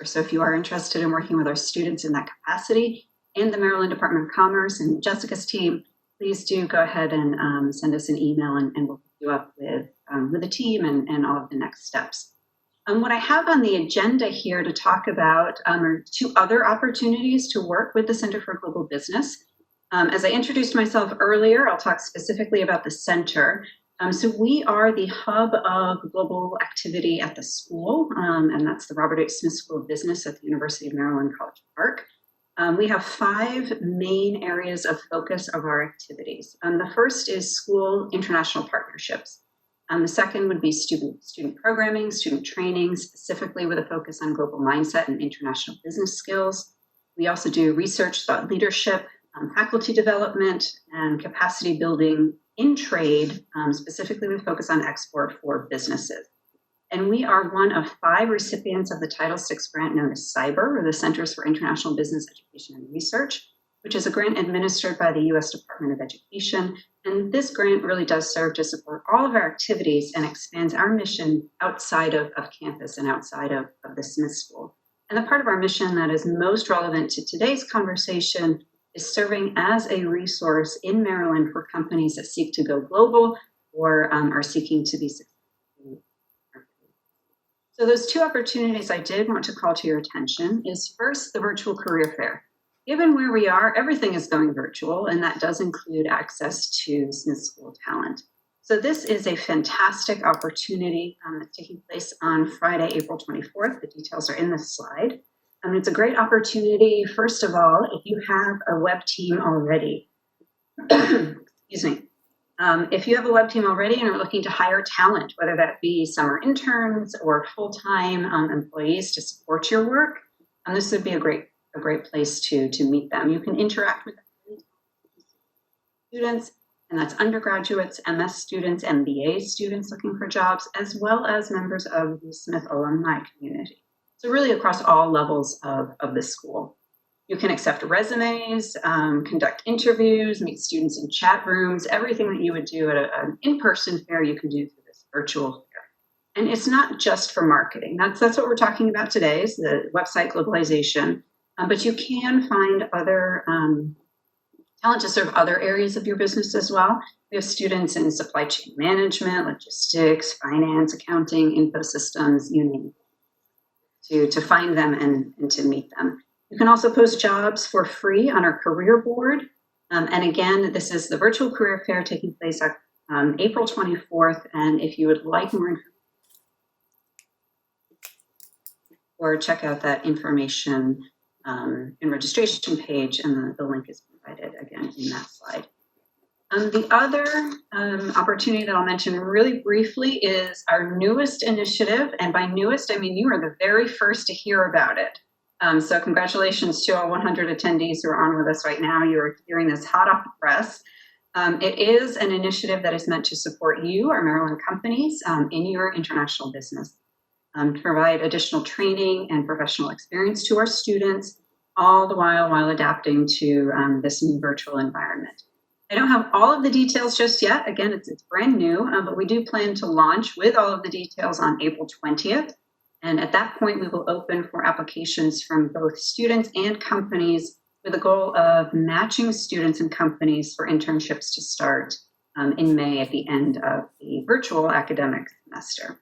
So if you are interested in working with our students in that capacity and the Maryland Department of Commerce and Jessica's team, please do go ahead and send us an email and we'll hook you up with the team and all of the next steps. What I have on the agenda here to talk about are 2 other opportunities to work with the Center for Global Business. As I introduced myself earlier, I'll talk specifically about the center. So we are the hub of global activity at the school, and that's the Robert H. Smith School of Business at the University of Maryland, College Park. We have 5 main areas of focus of our activities. The first is school international partnerships. The second would be student programming, student training, specifically with a focus on global mindset and international business skills. We also do research, thought leadership, faculty development, and capacity building in trade, specifically with focus on export for businesses. And we are one of 5 recipients of the Title VI grant known as CYBER, or the Centers for International Business Education and Research, which is a grant administered by the U.S. Department of Education. And this grant really does serve to support all of our activities and expands our mission outside of campus and outside of the Smith School. And the part of our mission that is most relevant to today's conversation is serving as a resource in Maryland for companies that seek to go global or are seeking to be successful. So those 2 opportunities I did want to call to your attention is first the virtual career fair. Given where we are, everything is going virtual, and that does include access to Smith School talent. So this is a fantastic opportunity that's taking place on Friday, April 24th. The details are in this slide. It's a great opportunity, first of all, if you have a web team already. Excuse me. If you have a web team already and are looking to hire talent, whether that be summer interns or full-time employees to support your work, this would be a great place to meet them. You can interact with students, and that's undergraduates, MS students, MBA students looking for jobs, as well as members of the Smith alumni community. So really across all levels of the school. You can accept resumes, conduct interviews, meet students in chat rooms, everything that you would do at an in-person fair you can do through this virtual fair. And it's not just for marketing. That's what we're talking about today is the website Localization. But you can find other talent to serve other areas of your business as well. We have students in supply chain management, logistics, finance, accounting, info systems, you name it, to find them and to meet them. You can also post jobs for free on our career board. And again, this is the virtual career fair taking place on April 24th. And if you would like more information, or check out that information and registration page, and the link is provided again in that slide. The other opportunity that I'll mention really briefly is our newest initiative, and by newest, I mean you are the very first to hear about it. So congratulations to all 100 attendees who are on with us right now. You are hearing this hot off the press. It is an initiative that is meant to support you, our Maryland companies, in your international business. To provide additional training and professional experience to our students, all the while adapting to this new virtual environment. I don't have all of the details just yet. Again, it's brand new, but we do plan to launch with all of the details on April 20th. And at that point, we will open for applications from both students and companies with the goal of matching students and companies for internships to start in May at the end of the virtual academic semester.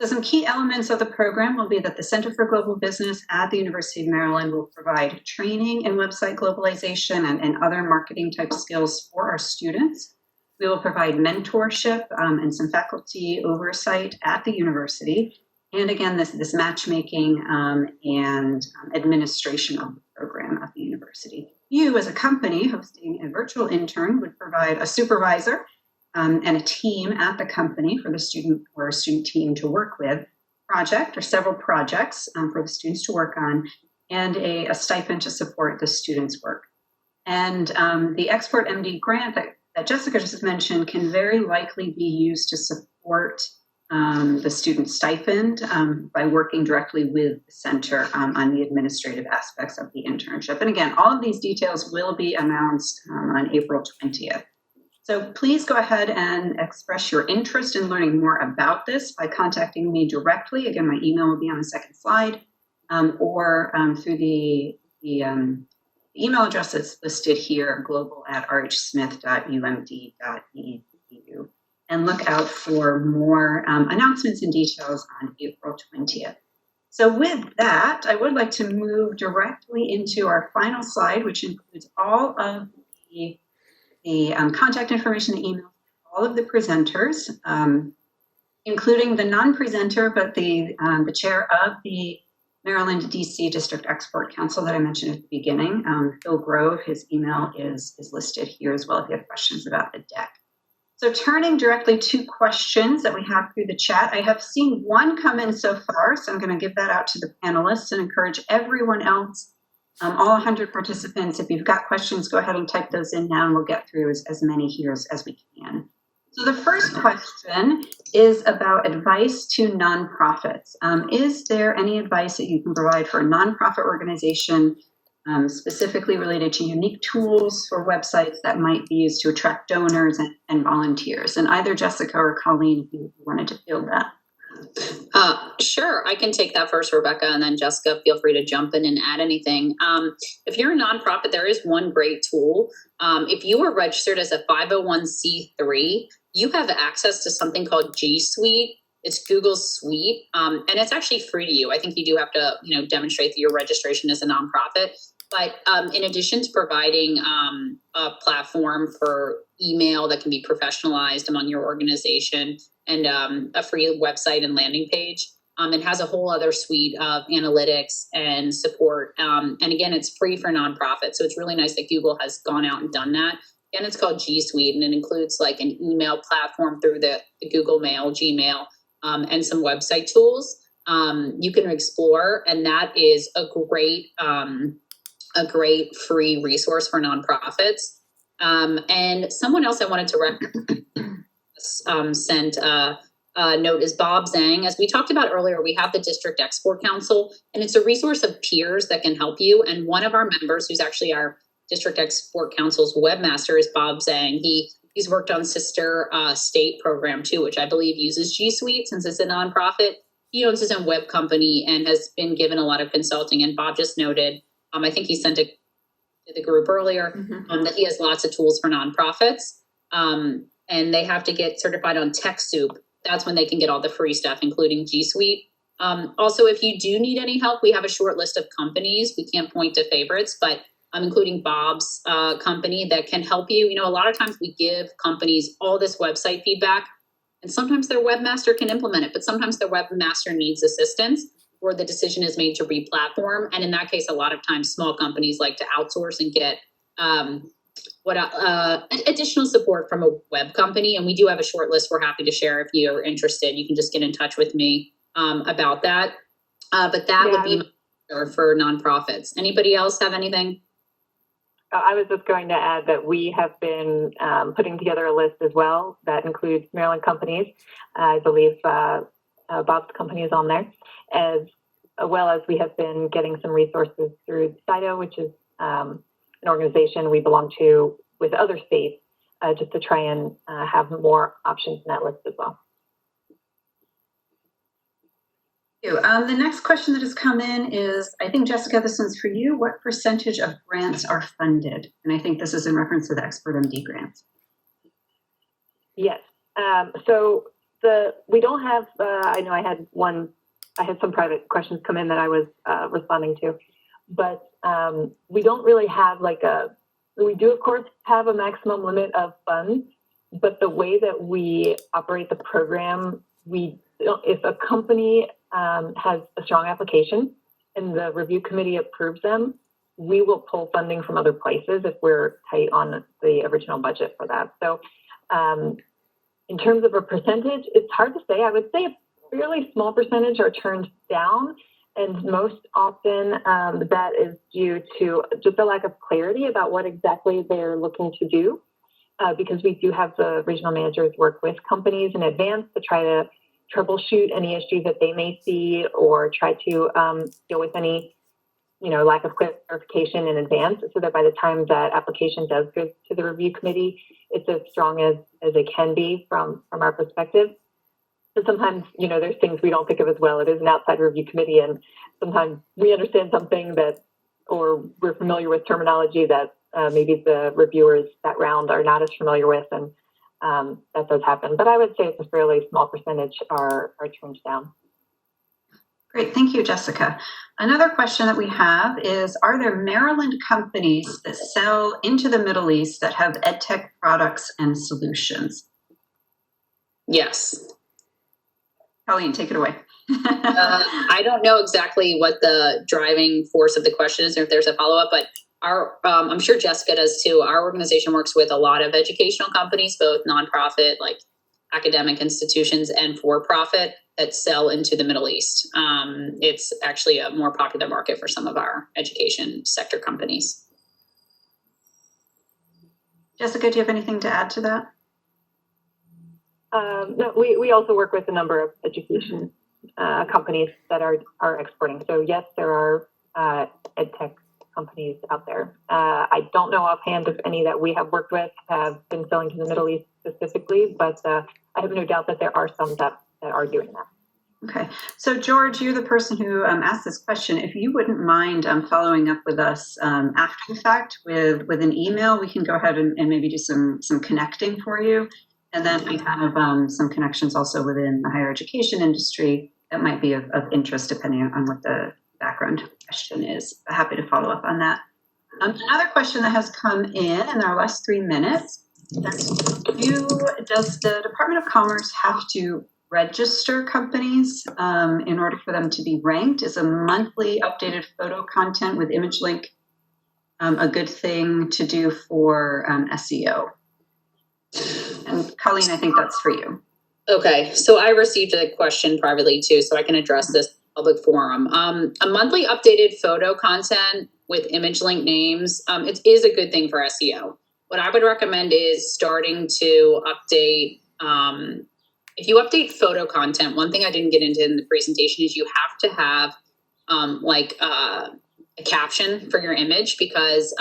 So some key elements of the program will be that the Center for Global Business at the University of Maryland will provide training in website globalization and other marketing type skills for our students. We will provide mentorship and some faculty oversight at the university. And again, this matchmaking and administration of the program at the university. You, as a company hosting a virtual intern, would provide a supervisor and a team at the company for the student or student team to work with, project or several projects for the students to work on, and a stipend to support the students' work. And the Export MD grant that Jessica just mentioned can very likely be used to support the student stipend by working directly with the center on the administrative aspects of the internship. And again, all of these details will be announced on April 20th. So please go ahead and express your interest in learning more about this by contacting me directly. Again, my email will be on the second slide, or through the email address that's listed here, global@rhsmith.umd.edu. And look out for more announcements and details on April 20th. So with that, I would like to move directly into our final slide, which includes all of the contact information, the email, all of the presenters, including the non-presenter, but the chair of the Maryland DC District Export Council that I mentioned at the beginning, Phil Grove. His email is listed here as well if you have questions about the deck. So turning directly to questions that we have through the chat, I have seen one come in so far, so I'm going to give that out to the panelists and encourage everyone else, all 100 participants, if you've got questions, go ahead and type those in now and we'll get through as many here as we can. So the first question is about advice to nonprofits. Is there any advice that you can provide for a nonprofit organization specifically related to unique tools for websites that might be used to attract donors and volunteers? And either Jessica or Colleen, if you wanted to field that. Sure, I can take that first, Rebecca, and then Jessica, feel free to jump in and add anything. If you're a nonprofit, there is one great tool. If you are registered as a 501c3, you have access to something called G Suite. It's Google's suite, and it's actually free to you. I think you do have to, demonstrate that your registration is a nonprofit. But in addition to providing a platform for email that can be professionalized among your organization and a free website and landing page, it has a whole other suite of analytics and support. And again, it's free for nonprofits. So it's really nice that Google has gone out and done that. And it's called G Suite, and it includes like an email platform through the Google Mail, Gmail, and some website tools you can explore. And that is a great free resource for nonprofits. And someone else I wanted to sent a note is Bob Zhang. As we talked about earlier, we have the District Export Council, and it's a resource of peers that can help you. And one of our members, who's actually our District Export Council's webmaster, is Bob Zhang. He's worked on sister state program too, which I believe uses G Suite since it's a nonprofit. He owns his own web company and has been given a lot of consulting. And Bob just noted, I think he sent it to the group earlier, that he has lots of tools for nonprofits. And they have to get certified on TechSoup. That's when they can get all the free stuff, including G Suite. Also, if you do need any help, we have a short list of companies. We can't point to favorites, but including Bob's company that can help you. A lot of times we give companies all this website feedback, and sometimes their webmaster can implement it, but sometimes their webmaster needs assistance, or the decision is made to re-platform. And in that case, a lot of times small companies like to outsource and get additional support from a web company. And we do have a short list we're happy to share if you're interested. You can just get in touch with me about that. But that would be for nonprofits. Anybody else have anything? I was just going to add that we have been putting together a list as well that includes Maryland companies. I believe Bob's company is on there, as well as we have been getting some resources through CITO, which is an organization we belong to with other states, just to try and have more options in that list as well. The next question that has come in is, I think, Jessica, this one's for you. What percentage of grants are funded? And I think this is in reference to the Expert MD grants. Yes. So we don't have, I know I had some private questions come in that I was responding to, but we don't really have we do of course have a maximum limit of funds, but the way that we operate the program, if a company has a strong application and the review committee approves them, we will pull funding from other places if we're tight on the original budget for that. So in terms of a percentage, it's hard to say. I would say a fairly small percentage are turned down, and most often that is due to just a lack of clarity about what exactly they're looking to do, because we do have the regional managers work with companies in advance to try to troubleshoot any issues that they may see or try to deal with any lack of clarification in advance, so that by the time that application does go to the review committee, it's as strong as it can be from our perspective. So sometimes, there's things we don't think of as well. It is an outside review committee, and sometimes we understand something or we're familiar with terminology that maybe the reviewers that round are not as familiar with, and that does happen. But I would say it's a fairly small percentage are turned down. Great, thank you, Jessica. Another question that we have is, are there Maryland companies that sell into the Middle East that have EdTech products and solutions? Yes. Colleen, take it away. I don't know exactly what the driving force of the question is, or if there's a follow-up, but I'm sure Jessica does too. Our organization works with a lot of educational companies, both nonprofit, like academic institutions, and for-profit that sell into the Middle East. It's actually a more popular market for some of our education sector companies. Jessica, do you have anything to add to that? No, we also work with a number of education companies that are exporting. So yes, there are EdTech companies out there. I don't know offhand if any that we have worked with have been selling to the Middle East specifically, but I have no doubt that there are some that are doing that. Okay, so George, you're the person who asked this question. If you wouldn't mind following up with us after the fact with an email, we can go ahead and maybe do some connecting for you. And then we have some connections also within the higher education industry that might be of interest depending on what the background question is. Happy to follow up on that. Another question that has come in our last 3 minutes, does the Department of Commerce have to register companies in order for them to be ranked? Is a monthly updated photo content with image link a good thing to do for SEO? And Colleen, I think that's for you. Okay, so I received a question privately too, so I can address this public forum. A monthly updated photo content with image link names, it is a good thing for SEO. What I would recommend is starting to update, if you update photo content, one thing I didn't get into in the presentation is you have to have a caption for your image, because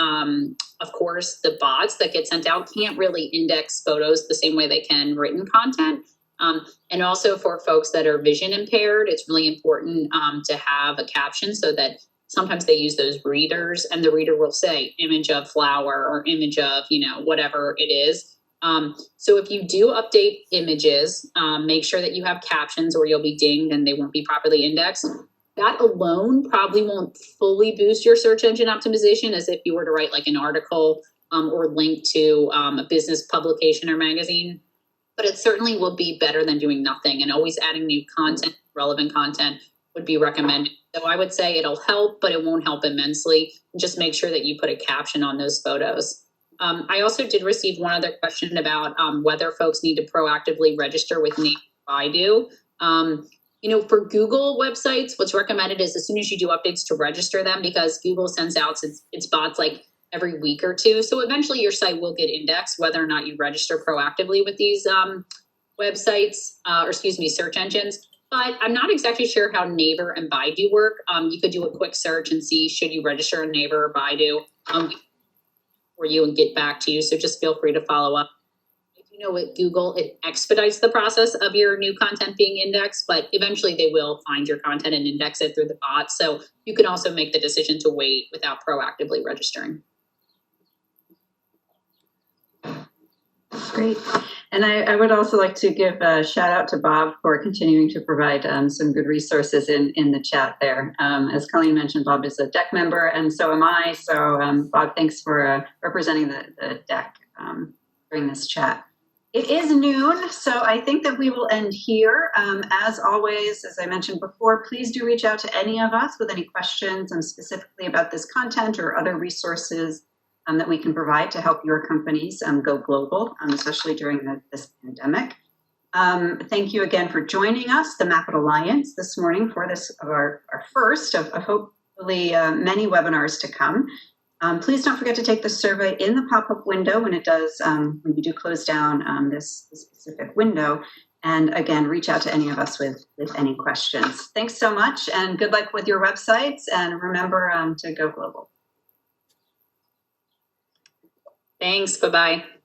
of course the bots that get sent out can't really index photos the same way they can written content. And also for folks that are vision impaired, it's really important to have a caption, so that sometimes they use those readers and the reader will say image of flower or image of, whatever it is. So if you do update images, make sure that you have captions or you'll be dinged and they won't be properly indexed. That alone probably won't fully boost your search engine optimization as if you were to write like an article or link to a business publication or magazine. But it certainly will be better than doing nothing, and always adding new content, relevant content would be recommended. So I would say it'll help, but it won't help immensely. Just make sure that you put a caption on those photos. I also did receive one other question about whether folks need to proactively register with Native Baidu. For Google websites, what's recommended is as soon as you do updates to register them, because Google sends out its bots like every week or two. So eventually your site will get indexed whether or not you register proactively with these websites, search engines. But I'm not exactly sure how Naver and Baidu work. You could do a quick search and see, should you register in Naver or Baidu for you, and get back to you. So just feel free to follow up. I do with Google, it expedites the process of your new content being indexed, but eventually they will find your content and index it through the bot. So you can also make the decision to wait without proactively registering. Great. And I would also like to give a shout out to Bob for continuing to provide some good resources in the chat there. As Colleen mentioned, Bob is a DEC member, and so am I. So Bob, thanks for representing the DEC during this chat. It is noon, so I think that we will end here. As always, as I mentioned before, please do reach out to any of us with any questions specifically about this content or other resources that we can provide to help your companies go global, especially during this pandemic. Thank you again for joining us, the Map It Alliance, this morning for this our first of hopefully many webinars to come. Please don't forget to take the survey in the pop-up window when it does, when you do close down this specific window. And again, reach out to any of us with any questions. Thanks so much, and good luck with your websites. And remember to go global. Thanks. Bye-bye.